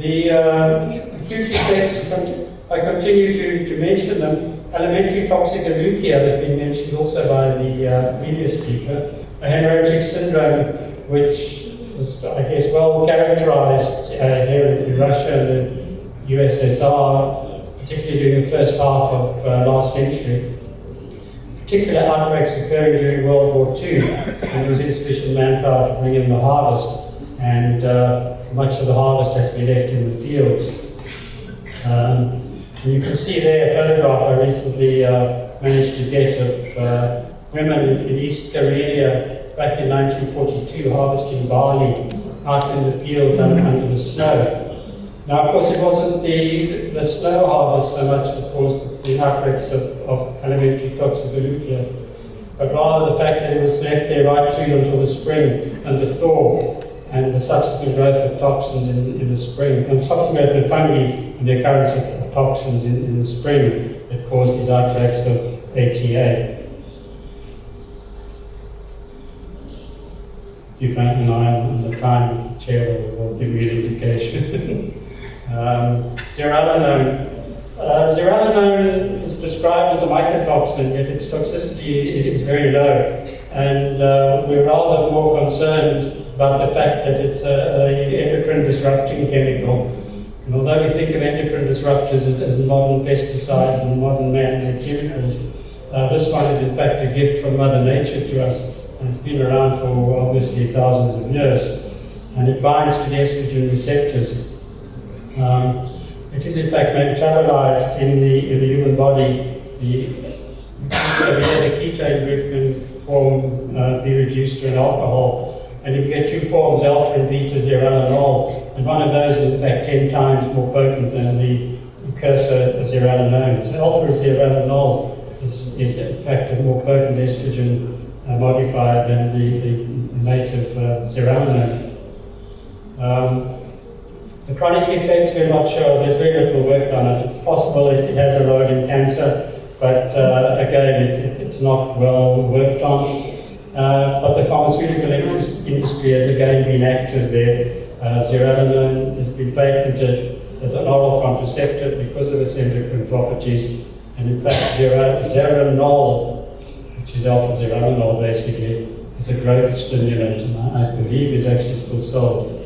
The acute effects, I continue to mention them. Elementary toxic alukia has been mentioned also by the previous speaker. A hemorrhagic syndrome, which was, I guess, well characterized here in Russia and the USSR, particularly during the first half of last century. Particular outbreaks occurring during World War II, when there was insufficient manpower to bring in the harvest, and much of the harvest had to be left in the fields. And you can see there a photograph I recently managed to get of women in East Korea back in 1942 harvesting barley out in the fields under the snow. Now, of course, it wasn't the snow harvest so much that caused the outbreaks of elementary toxic alukia, but rather the fact that it was left there right through until the spring under thaw, and the subsequent growth of toxins in the spring, and subsequent growth of fungi and the occurrence of toxins in the spring that caused these outbreaks of ATA. You can keep an eye on the time, Chair will give me an indication. Zearalenone. Zearalenone is described as a mycotoxin, yet its toxicity is very low. And we're rather more concerned about the fact that it's an endocrine disrupting chemical. And although we think of endocrine disruptors as modern pesticides and modern man-made chemicals, this one is in fact a gift from Mother Nature to us. And it's been around for obviously thousands of years. And it binds to the estrogen receptors. It is in fact metabolized in the human body. The ketone group can be reduced to an alcohol, and you get two forms, alpha and beta zearalenol, and one of those is in fact 10 times more potent than the precursor zearalenone. So alpha zearalenol is in fact a more potent estrogen modifier than the native zearalenone. The chronic effects, we're not sure. There's very little work on it. It's possible it has a role in cancer, but again, it's not well worked on. But the pharmaceutical industry has again been active there. Zearalenone has been patented as an oral contraceptive because of its endocrine properties. And in fact, zeranol, which is alpha zearalenol basically, is a growth stimulant, and I believe is actually still sold.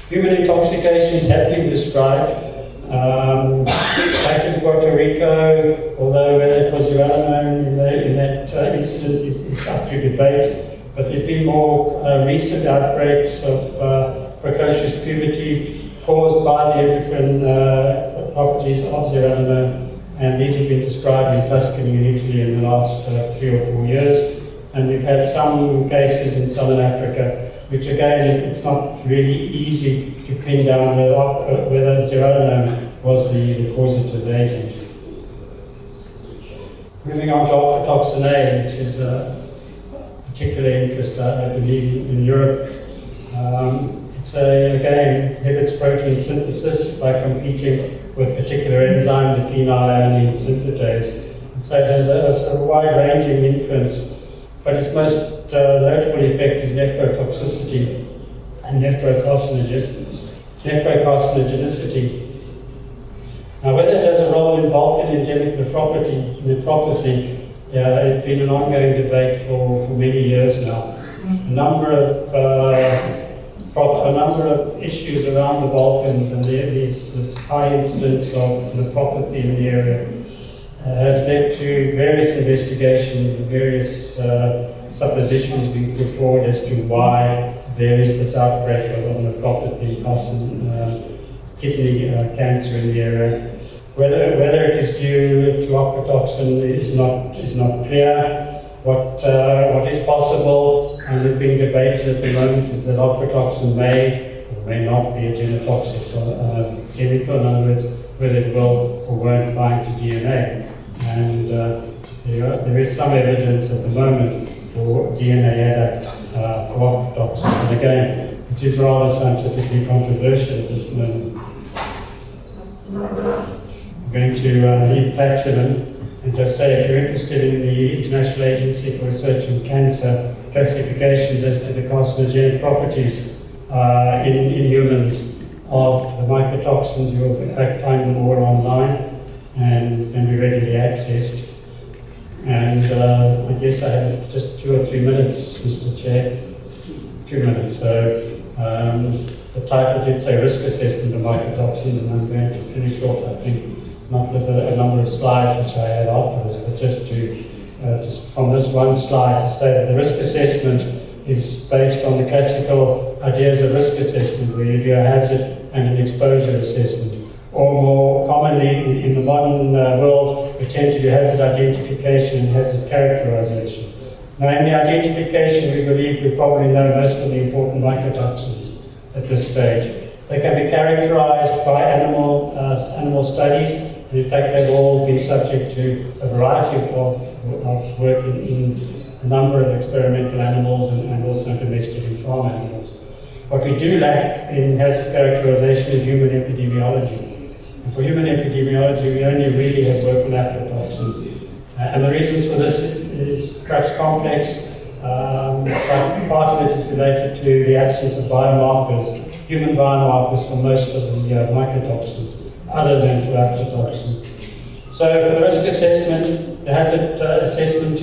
Human intoxications have been described. Back in Puerto Rico, although whether it was zearalenone in that incident is up to debate, but there have been more recent outbreaks of precocious puberty caused by the endocrine properties of zearalenone, and these have been described in Tuscany in Italy in the last 3 or 4 years. And we've had some cases in Southern Africa, which again, it's not really easy to pin down whether zearalenone was the causative agent. Moving on to ochratoxin A, which is particular interest, I believe, in Europe. Again, inhibits protein synthesis by competing with particular enzyme, the phenylalanine synthetase. And so it has a wide-ranging influence, but its most notable effect is nephrotoxicity and nephrocarcinogenicity. Now, whether it has a role in bulk and endemic nephropathy has been an ongoing debate for many years now. A number of issues around the Balkans and this high incidence of nephropathy in the area has led to various investigations and various suppositions being put forward as to why there is this outbreak of nephropathy, kidney cancer in the area. Whether it is due to ochratoxin is not clear. What is possible and is being debated at the moment is that ochratoxin may or may not be a genotoxic chemical. In other words, whether it will or won't bind to DNA. And there is some evidence at the moment for DNA adducts for ochratoxin. And again, it is rather scientifically controversial at this moment. I'm going to leave Patchen and just say, if you're interested in the International Agency for Research in Cancer classifications as to the carcinogenic properties in humans, of the mycotoxins. You will in fact find them all online and can be readily accessed. And I guess I have just 2 or 3 minutes, Mr. Chair. 2 minutes. So the title did say risk assessment of mycotoxins, and I'm going to finish off, I think, not with a number of slides which I had afterwards, but just to just from this one slide to say that the risk assessment is based on the classical ideas of risk assessment, where you do a hazard and an exposure assessment. Or more commonly in the modern world, we tend to do hazard identification and hazard characterization. Now, in the identification, we believe we probably know most of the important mycotoxins at this stage. They can be characterized by animal studies. In fact, they've all been subject to a variety of work in a number of experimental animals and also domestic and farm animals. What we do lack in hazard characterization is human epidemiology. And for human epidemiology, we only really have work on aflatoxin. And the reasons for this is perhaps complex. Part of it is related to the absence of biomarkers, human biomarkers for most of the mycotoxins, other than for aflatoxin. So for the risk assessment, the hazard assessment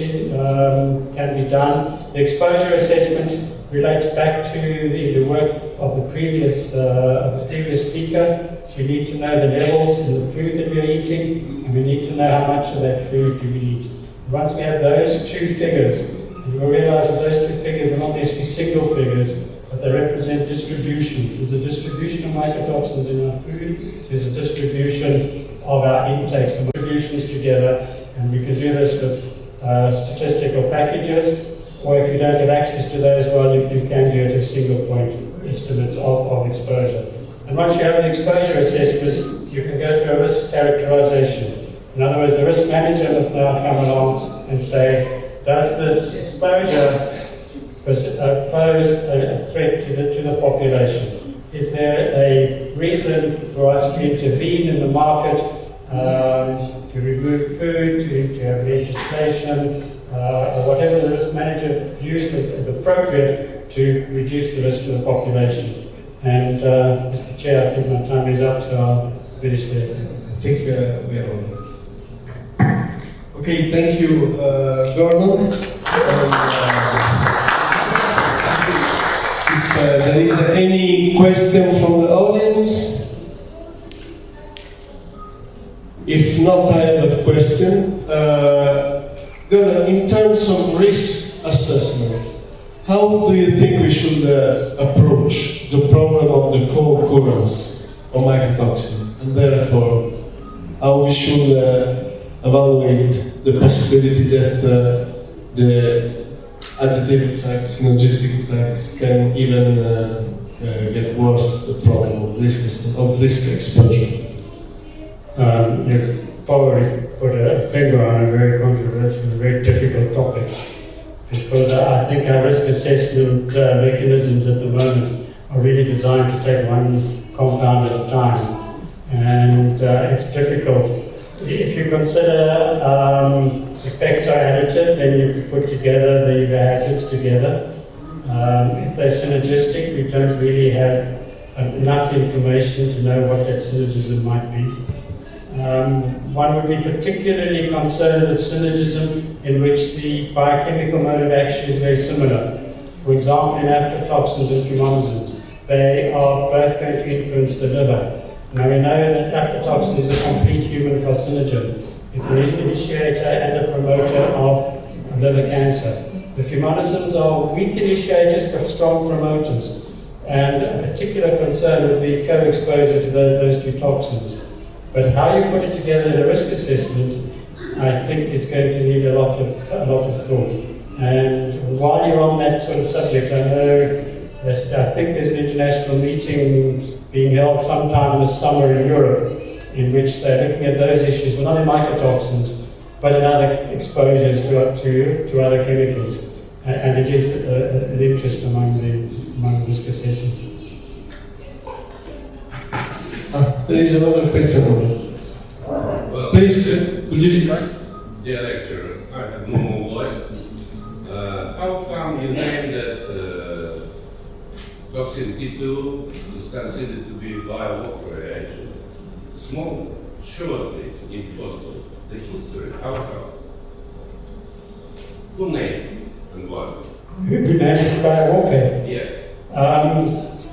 can be done. The exposure assessment relates back to the work of the previous speaker. We need to know the levels in the food that we're eating, and we need to know how much of that food do we eat. Once we have those 2 figures, you will realize that those 2 figures are not necessarily single figures, but they represent distributions. There's a distribution of mycotoxins in our food, there's a distribution of our intakes, and distributions together, and we can do this with statistical packages, or if you don't have access to those, well, you can do it as single point estimates of exposure. And once you have an exposure assessment, you can go to a risk characterization. In other words, the risk manager must now come along and say, does this exposure pose a threat to the population? Is there a reason for us to intervene in the market, to remove food, to have legislation, or whatever the risk manager views as appropriate to reduce the risk to the population? And Mr. Chair, I think my time is up, so I'll finish there. I think we are on. Okay, thank you, Gordon. If there is any question from the audience? If not, I have a question. Gordon, in terms of risk assessment, how do you think we should approach the problem of the co-occurrence of mycotoxin, and therefore how we should evaluate the possibility that the additive effects, synergistic effects can even get worse the problem of risk exposure? You've probably put a finger on a very controversial, very difficult topic, because I think our risk assessment mechanisms at the moment are really designed to take one compound at a time, and it's difficult. If you consider effects are additive, then you put together the hazards together. If they're synergistic, we don't really have enough information to know what that synergism might be. One would be particularly concerned with synergism in which the biochemical mode of action is very similar. For example, in aflatoxins and fumonisins, they are both going to influence the liver. Now we know that aflatoxin is a complete human carcinogen. It's an initiator and a promoter of liver cancer. The fumonisins are weak initiators but strong promoters. And a particular concern would be co-exposure to those 2 toxins. But how you put it together in a risk assessment, I think is going to need a lot of thought. And while you're on that sort of subject, I know that I think there's an international meeting being held sometime this summer in Europe, in which they're looking at those issues, well, not in mycotoxins, but in other exposures to other chemicals. And it is an interest among risk assessors. There is another question. Well, Please, would you? Dear lecturer, I have no more voice. How come you named that toxin T2 is considered to be biowarfare agent. Small, surely impossible. The history, how come? Who named and why? Who named it biowarfare? Yeah.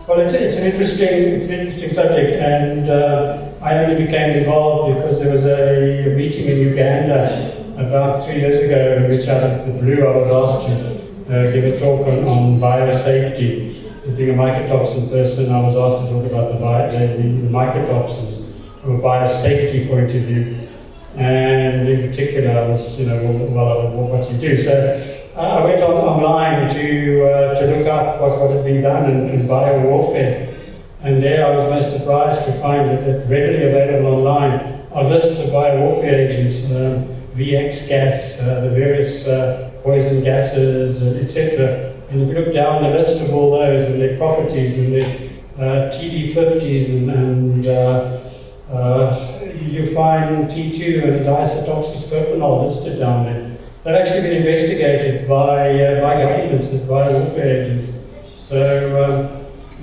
Well, it's an interesting subject, and I only became involved because there was a meeting in Uganda about 3 years ago in which, out of the blue, I was asked to give a talk on biosafety. Being a mycotoxin person, I was asked to talk about the mycotoxins from a biosafety point of view, and in particular, I was, what you do. So I went online to look up what had been done in biowarfare, and there I was most surprised to find that readily available online are lists of biowarfare agents, VX gas, the various poison gases, etc. And if you look down the list of all those and their properties and their TD50s and you find T2 and diacetoxysterpenol listed down there. They've actually been investigated by governments as biowarfare agents. So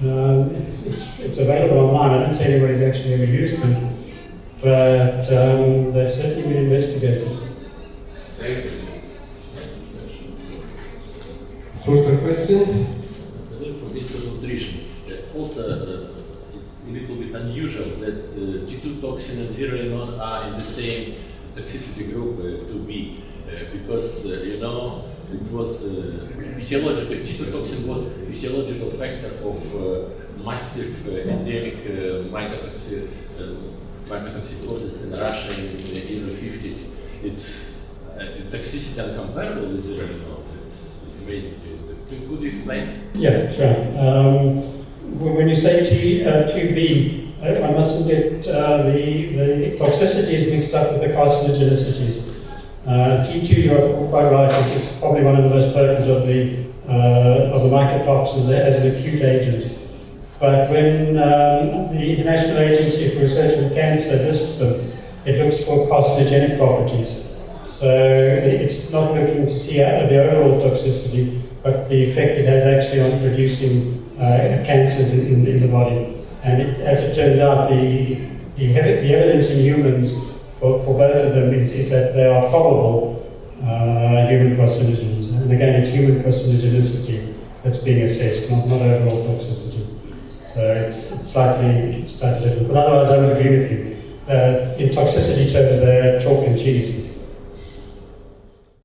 it's available online. I don't say anybody's actually ever used them, but they've certainly been investigated. Thank you. Further question? For Mr. Nutrition, also a little bit unusual that G2 toxin and 0 are in the same toxicity group 2B, because it was G2 toxin was a physiological factor of massive endemic mycotoxicoses in Russia in the 50s. It's toxicity uncomparable with 0. It's amazing. Could you explain? Yeah, sure. When you say 2B, I mustn't get the toxicities mixed up with the carcinogenicities. T2, you're quite right, it's probably one of the most potent of the mycotoxins as an acute agent. But when the International Agency for Research on Cancer lists them, it looks for carcinogenic properties. So it's not looking to see the overall toxicity, but the effect it has actually on producing cancers in the body. And as it turns out, the evidence in humans for both of them is that they are probable human carcinogens. And again, it's human carcinogenicity that's being assessed, not overall toxicity. So it's slightly different. But otherwise, I would agree with you. In toxicity terms, they're chalk and cheese.